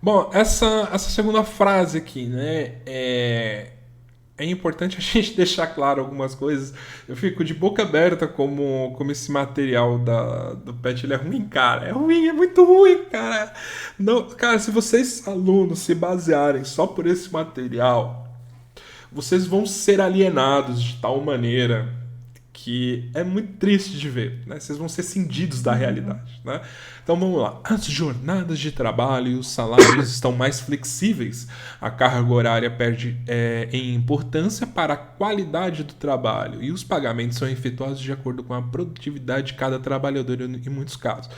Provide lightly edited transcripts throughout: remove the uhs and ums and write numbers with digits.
Bom, essa segunda frase aqui, né? É importante a gente deixar claro algumas coisas. Eu fico de boca aberta como esse material do PET ele é ruim, cara. É ruim, é muito ruim, cara. Não, cara, se vocês, alunos, se basearem só por esse material, vocês vão ser alienados de tal maneira que é muito triste de ver, né? Vocês vão ser cindidos da Uhum. realidade, né? Então vamos lá. As jornadas de trabalho e os salários estão mais flexíveis. A carga horária perde em importância para a qualidade do trabalho e os pagamentos são efetuados de acordo com a produtividade de cada trabalhador em muitos casos.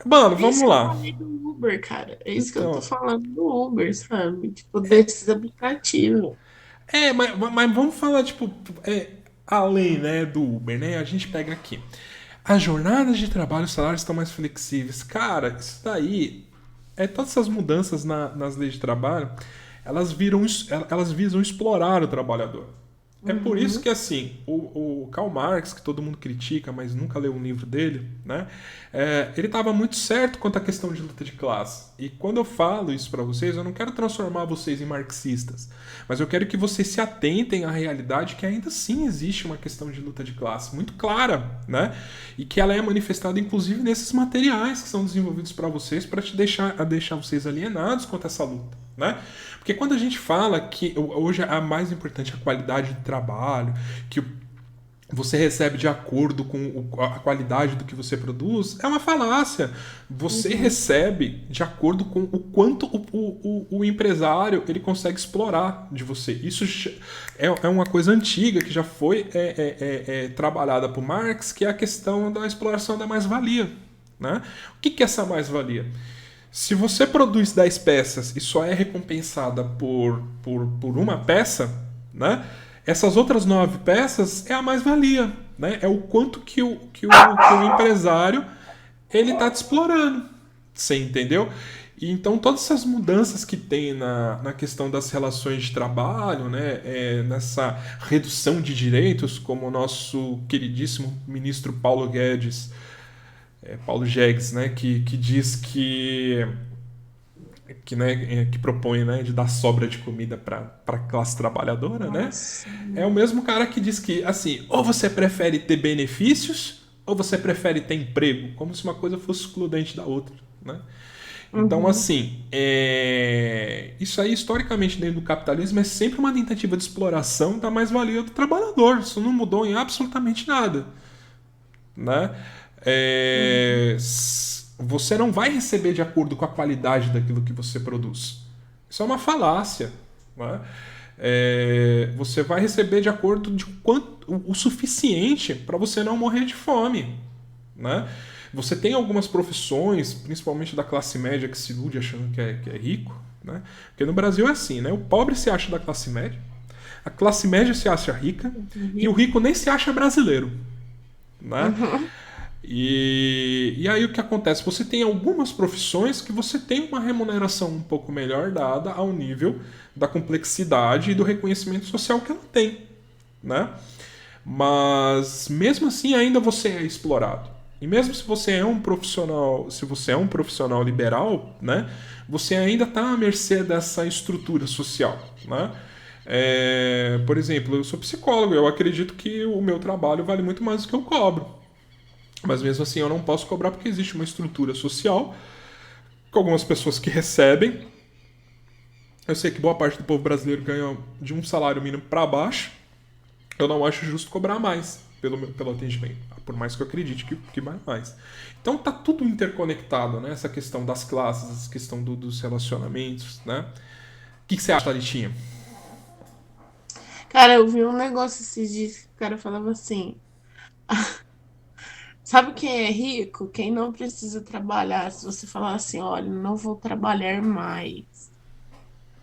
Mano, É isso vamos que eu lá. falei do Uber, cara. É isso que eu tô Então, falando do Uber, sabe? Tipo, desses aplicativos. mas vamos falar, tipo, além, né, do Uber, né? A gente pega aqui. As jornadas de trabalho, os salários estão mais flexíveis. Cara, isso daí, todas essas mudanças nas leis de trabalho, elas visam explorar o trabalhador. É por isso Uhum. que, assim, o Karl Marx, que todo mundo critica, mas nunca leu um livro dele, né? Ele estava muito certo quanto à questão de luta de classe. E quando eu falo isso para vocês, eu não quero transformar vocês em marxistas, mas eu quero que vocês se atentem à realidade que ainda sim existe uma questão de luta de classe muito clara, né? E que ela é manifestada, inclusive, nesses materiais que são desenvolvidos para vocês, para deixar vocês alienados quanto a essa luta, né? Porque quando a gente fala que hoje é mais importante a qualidade do trabalho, que você recebe de acordo com a qualidade do que você produz, é uma falácia. Você Uhum. recebe de acordo com o quanto o empresário ele consegue explorar de você. Isso é uma coisa antiga que já foi trabalhada por Marx, que é a questão da exploração da mais-valia. Né? O que é essa mais-valia? Se você produz 10 peças e só é recompensada por uma peça, né? Essas outras 9 peças é a mais-valia. Né? É o quanto que o empresário ele está te explorando. Você entendeu? E então todas essas mudanças que tem na questão das relações de trabalho, né, nessa redução de direitos, como o nosso queridíssimo ministro Paulo Guedes, Paulo Jegues, né, que diz que propõe, né, de dar sobra de comida para a classe trabalhadora, né? Nossa. É o mesmo cara que diz que, assim, ou você prefere ter benefícios ou você prefere ter emprego, como se uma coisa fosse excludente da outra, né? Então, Uhum. assim, isso aí, historicamente, dentro do capitalismo, é sempre uma tentativa de exploração da mais-valia do trabalhador. Isso não mudou em absolutamente nada, né? Uhum. Você não vai receber de acordo com a qualidade daquilo que você produz. Isso é uma falácia. Né? Você vai receber de acordo de quanto o suficiente para você não morrer de fome. Né? Você tem algumas profissões, principalmente da classe média, que se ilude achando que é rico. Né? Porque no Brasil é assim, né? O pobre se acha da classe média, a classe média se acha rica e o Uhum. rico nem se acha brasileiro. Né? Uhum. E aí o que acontece? Você tem algumas profissões que você tem uma remuneração um pouco melhor dada ao nível da complexidade e do reconhecimento social que ela tem, né? Mas mesmo assim ainda você é explorado. E mesmo se você é um profissional liberal, né? Você ainda está à mercê dessa estrutura social, né? Por exemplo, eu sou psicólogo, eu acredito que o meu trabalho vale muito mais do que eu cobro. Mas mesmo assim eu não posso cobrar porque existe uma estrutura social com algumas pessoas que recebem. Eu sei que boa parte do povo brasileiro ganha de um salário mínimo para baixo. Eu não acho justo cobrar mais pelo atendimento, por mais que eu acredite que vai mais. Então tá tudo interconectado, né? Essa questão das classes, essa questão dos relacionamentos, né? O que você acha, Thalitinha? Cara, eu vi um negócio esses dias que o cara falava assim: sabe quem é rico? Quem não precisa trabalhar. Se você falar assim, olha, não vou trabalhar mais,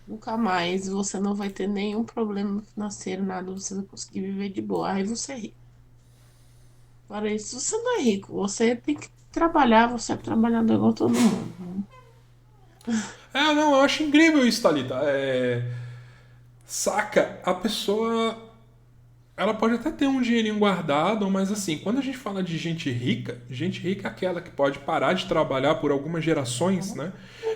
nunca mais, você não vai ter nenhum problema financeiro, nada, você vai conseguir viver de boa. Aí você é rico. Para isso, você não é rico, você tem que trabalhar, você é trabalhador igual todo mundo, né? Não, eu acho incrível isso, Thalita. Saca, a pessoa. Ela pode até ter um dinheirinho guardado, mas assim, quando a gente fala de gente rica é aquela que pode parar de trabalhar por algumas gerações, né?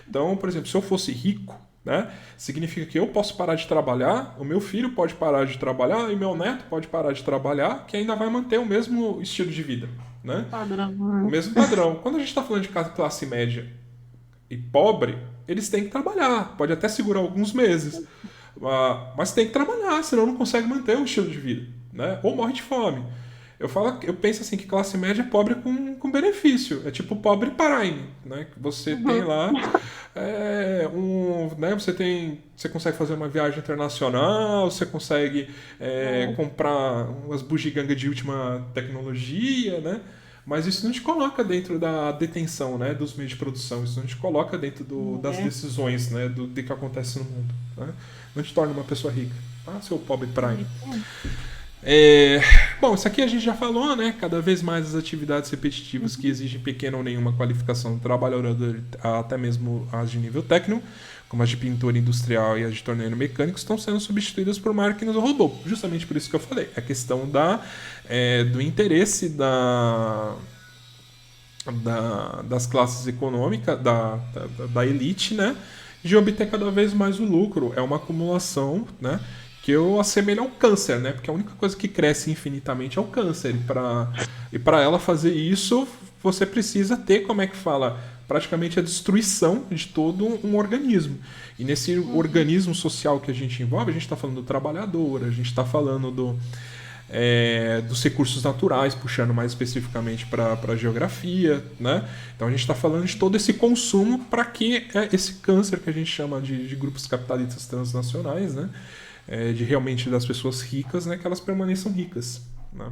Então, por exemplo, se eu fosse rico, né, significa que eu posso parar de trabalhar, o meu filho pode parar de trabalhar e meu neto pode parar de trabalhar, que ainda vai manter o mesmo estilo de vida, né? Padrão, O né? mesmo padrão. Quando a gente está falando de classe média e pobre, eles têm que trabalhar, pode até segurar alguns meses. Mas tem que trabalhar, senão não consegue manter o estilo de vida, né? Ou morre de fome. Eu penso assim que classe média é pobre com benefício. É tipo pobre Prime, né? Que você tem Uhum. lá né? Você consegue fazer uma viagem internacional, você consegue É, comprar umas bugigangas de última tecnologia, né? Mas isso não te coloca dentro da detenção, né, dos meios de produção. Isso não te coloca dentro das é. decisões, né, do que acontece no mundo. Né? Não te torna uma pessoa rica. Tá? Seu pobre Prime. É, bom, isso aqui a gente já falou, né? Cada vez mais as atividades repetitivas que exigem pequena ou nenhuma qualificação do trabalhador, até mesmo as de nível técnico, como as de pintura industrial e as de torneiro mecânico, estão sendo substituídas por máquinas ou robô. Justamente por isso que eu falei. A questão do interesse das classes econômicas, da elite, né? De obter cada vez mais o lucro. É uma acumulação, né? Que eu assemelho ao câncer, né? Porque a única coisa que cresce infinitamente é o câncer. E para ela fazer isso, você precisa ter, como é que fala, praticamente a destruição de todo um organismo. E nesse Uhum. organismo social que a gente envolve, a gente está falando do trabalhador, a gente está falando dos recursos naturais, puxando mais especificamente para a geografia, né? Então a gente está falando de todo esse consumo para que esse câncer que a gente chama de grupos capitalistas transnacionais, né? De realmente das pessoas ricas, né? Que elas permaneçam ricas, né?